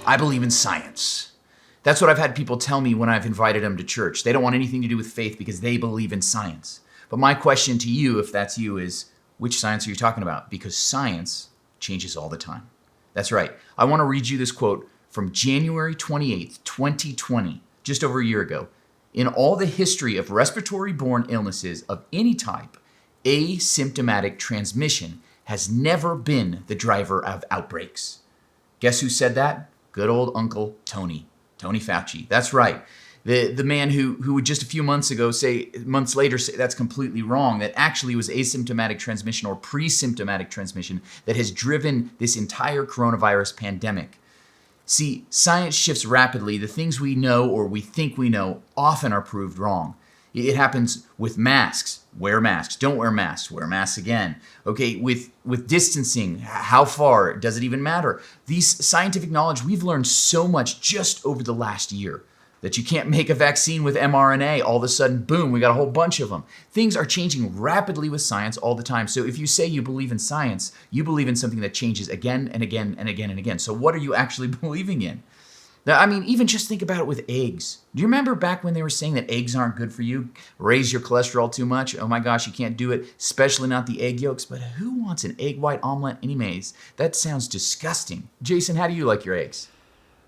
I believe in science. That's what I've had people tell me when I've invited them to church. They don't want anything to do with faith because they believe in science. But my question to you, if that's you, is which science are you talking about? Because science changes all the time. That's right. I want to read you this quote from January 28th, 2020, just over a year ago. In all the history of respiratory-borne illnesses of any type, asymptomatic transmission has never been the driver of outbreaks. Guess who said that? Good old Uncle Tony Fauci. That's right. The man who would just a few months later say that's completely wrong, that actually was asymptomatic transmission or pre-symptomatic transmission that has driven this entire coronavirus pandemic. See, science shifts rapidly. The things we know or we think we know often are proved wrong. It happens with masks. Wear masks. Don't wear masks. Wear masks again. Okay, with distancing, how far? Does it even matter? These scientific knowledge, we've learned so much just over the last year that you can't make a vaccine with mRNA. All of a sudden, boom, we got a whole bunch of them. Things are changing rapidly with science all the time. So if you say you believe in science, you believe in something that changes again and again and again and again. So what are you actually believing in? Now, I mean, even just think about it with eggs. Do you remember back when they were saying that eggs aren't good for you? Raise your cholesterol too much? Oh my gosh, you can't do it, especially not the egg yolks. But who wants an egg white omelet anyways? That sounds disgusting. Jason, how do you like your eggs?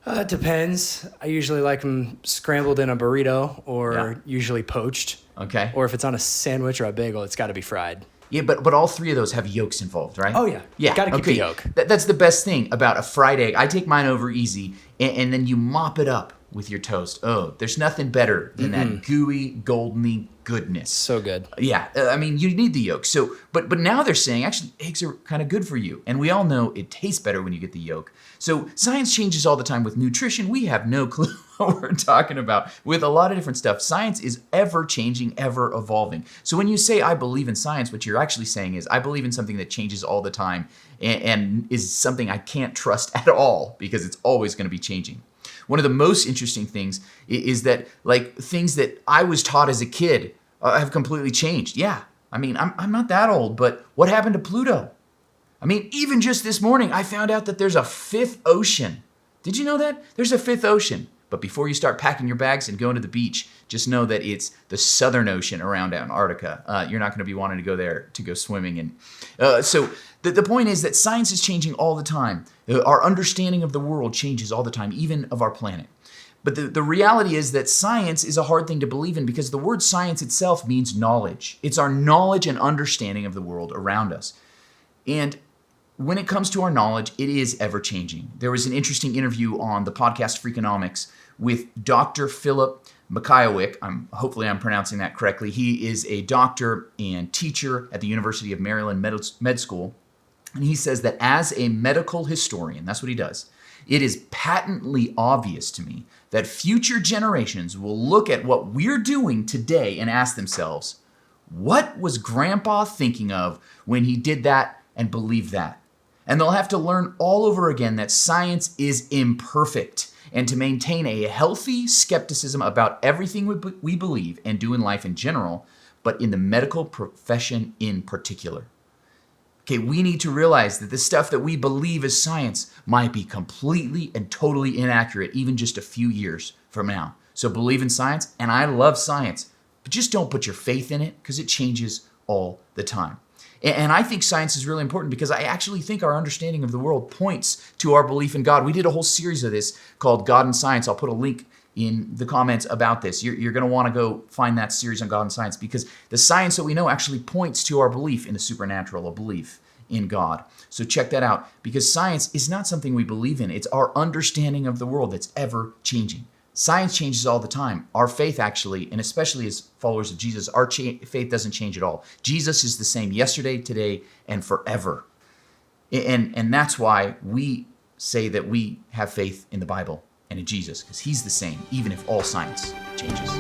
It depends. I usually like them scrambled in a burrito or usually poached. Okay. Or if it's on a sandwich or a bagel, it's got to be fried. Yeah, but all three of those have yolks involved, right? Oh, yeah. Yeah. Got to keep the yolk. That's the best thing about a fried egg. I take mine over easy, and then you mop it up with your toast. Oh, there's nothing better than that gooey, goldeny goodness. So good. Yeah, I mean, you need the yolk. So, but now they're saying, actually, eggs are kind of good for you. And we all know it tastes better when you get the yolk. So science changes all the time with nutrition. We have no clue what we're talking about with a lot of different stuff. Science is ever changing, ever evolving. So when you say, I believe in science, what you're actually saying is, I believe in something that changes all the time and is something I can't trust at all because it's always going to be changing. One of the most interesting things is that, like, things that I was taught as a kid have completely changed. Yeah, I mean, I'm not that old, but what happened to Pluto? I mean, even just this morning, I found out that there's a fifth ocean. Did you know that? There's a fifth ocean. But before you start packing your bags and going to the beach, just know that it's the Southern Ocean around Antarctica. You're not going to be wanting to go there to go swimming. And so the point is that science is changing all the time. Our understanding of the world changes all the time, even of our planet. But the reality is that science is a hard thing to believe in because the word science itself means knowledge. It's our knowledge and understanding of the world around us. And when it comes to our knowledge, it is ever-changing. There was an interesting interview on the podcast Freakonomics with Dr. Philip Mikhailowicz. Hopefully I'm pronouncing that correctly. He is a doctor and teacher at the University of Maryland Med School. And he says that as a medical historian, that's what he does, it is patently obvious to me that future generations will look at what we're doing today and ask themselves, what was Grandpa thinking of when he did that and believed that? And they'll have to learn all over again that science is imperfect and to maintain a healthy skepticism about everything we believe and do in life in general, but in the medical profession in particular. Okay, we need to realize that the stuff that we believe is science might be completely and totally inaccurate even just a few years from now. So believe in science, and I love science, but just don't put your faith in it because it changes all the time. And I think science is really important because I actually think our understanding of the world points to our belief in God. We did a whole series of this called God and Science. I'll put a link in the comments about this. You're going to want to go find that series on God and Science because the science that we know actually points to our belief in the supernatural, a belief in God. So check that out because science is not something we believe in. It's our understanding of the world that's ever changing. Science changes all the time. Our faith actually, and especially as followers of Jesus, our faith doesn't change at all. Jesus is the same yesterday, today, and forever. And that's why we say that we have faith in the Bible and in Jesus, because he's the same, even if all science changes.